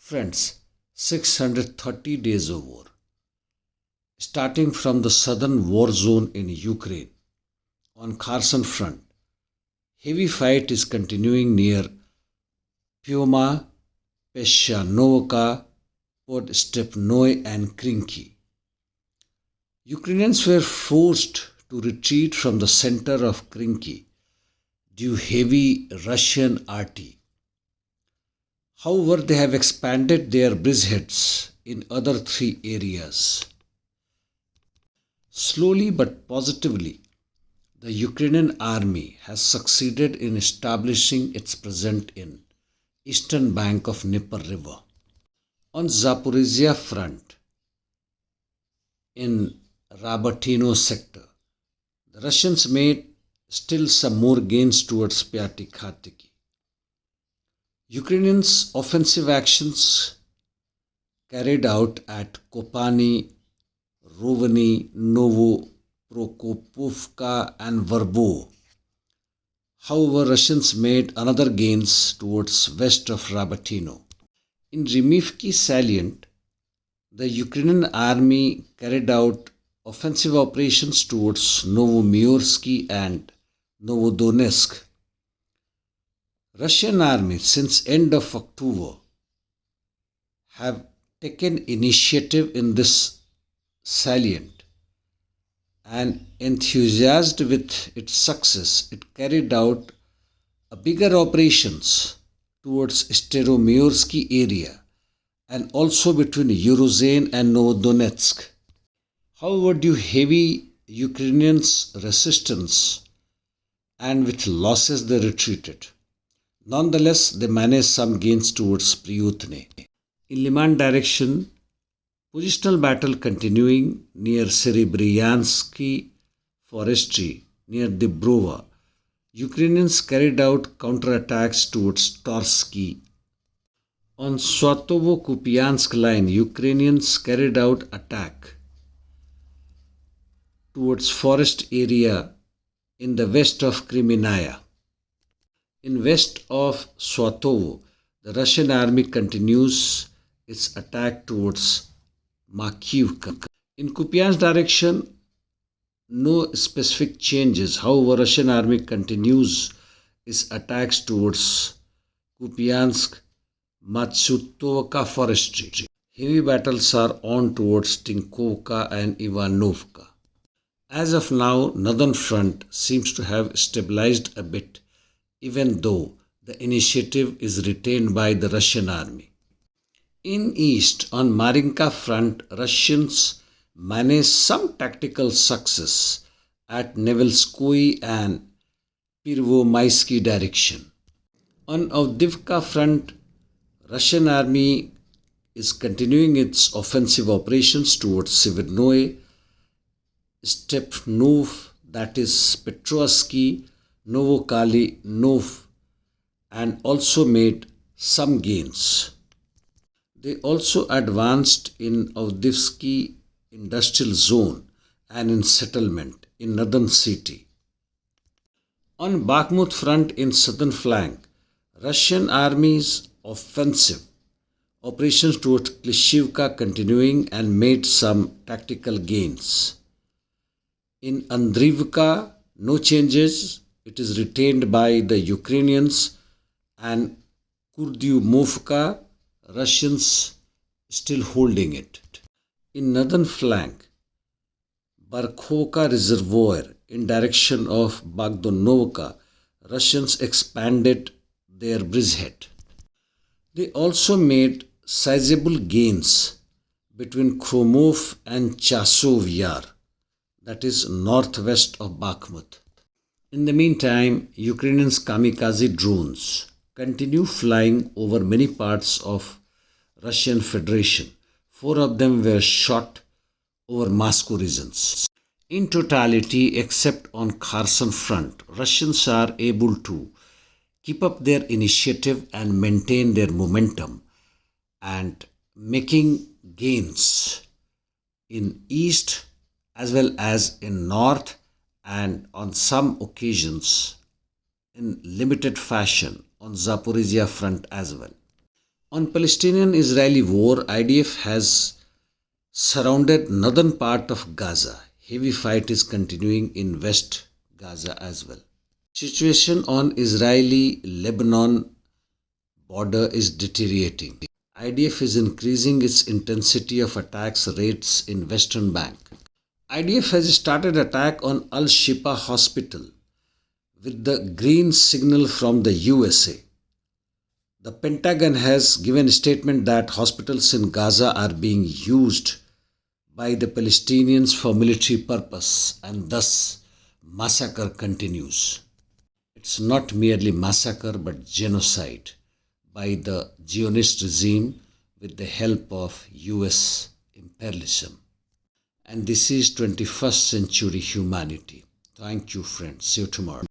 Friends, 630 days of war. Starting from the southern war zone in Ukraine, on Kherson Front, heavy fight is continuing near Pyoma, Peshanovka, Podstepnoy and Krinky. Ukrainians were forced to retreat from the center of Krinky due heavy Russian RT. However, they have expanded their bridgeheads in other three areas. Slowly but positively, the Ukrainian army has succeeded in establishing its presence in eastern bank of Dnieper river. On Zaporizhia front, in Rabatino sector, the Russians made still some more gains towards Pyatikhatiki. Ukrainians' offensive actions carried out at Kopani, Rovany, Novoprokopovka and Verbo. However, Russians made another gains towards west of Rabatino. In Rimivki salient, the Ukrainian army carried out offensive operations towards Novomyorsky and Novodonetsk. Russian army since end of October have taken initiative in this salient, and enthused with its success, it carried out a bigger operations towards Staromyorsky area and also between Urozhain and Novodonetsk. However, due heavy Ukrainians' resistance and with losses they retreated. Nonetheless, they managed some gains towards Priyutne. In Liman direction, positional battle continuing near Serebryansky forestry near Dibrova. Ukrainians carried out counterattacks towards Torsky. On Swatovo-Kupiansk line, Ukrainians carried out attack towards forest area in the west of Kremenaya. In west of Swatovo, the Russian army continues its attack towards Makiivka. In Kupiansk direction, no specific changes. However, Russian army continues its attacks towards Kupiansk, Matsutovka forestry. Heavy battles are on towards Tinkovka and Ivanovka. As of now, northern front seems to have stabilized a bit, even though the initiative is retained by the Russian army. In east, on Marinka front, Russians managed some tactical success at Nevelskoye and Pervomaisky direction. On Avdivka front, Russian army is continuing its offensive operations towards Severnoye, Stepnov, that is Petrovsky, Novokali, Nov, and also made some gains. They also advanced in Avdivsky industrial zone and in settlement in northern city. On Bakhmut front in southern flank, Russian army's offensive operations towards Klishivka continuing and made some tactical gains. In Andrivka, no changes. It is retained by the Ukrainians, and Kurdyumovka, Russians still holding it. In northern flank, Barkhovka reservoir in direction of Bagdonovka, Russians expanded their bridgehead. They also made sizable gains between Kromov and Chasov Yar, that is northwest of Bakhmut. In the meantime, Ukrainians' kamikaze drones continue flying over many parts of Russian Federation. 4 of them were shot over Moscow regions. In totality, except on Kherson front, Russians are able to keep up their initiative and maintain their momentum and making gains in east as well as in north, and on some occasions in limited fashion on Zaporizhia front as well. On Palestinian-Israeli war, IDF has surrounded northern part of Gaza. Heavy fight is continuing in West Gaza as well. Situation on Israeli-Lebanon border is deteriorating. IDF is increasing its intensity of attacks raids in Western Bank. IDF has started attack on Al-Shifa hospital with the green signal from the USA. The Pentagon has given a statement that hospitals in Gaza are being used by the Palestinians for military purpose and thus massacre continues. It's not merely massacre but genocide by the Zionist regime with the help of US imperialism. And this is 21st century humanity. Thank you, friends. See you tomorrow.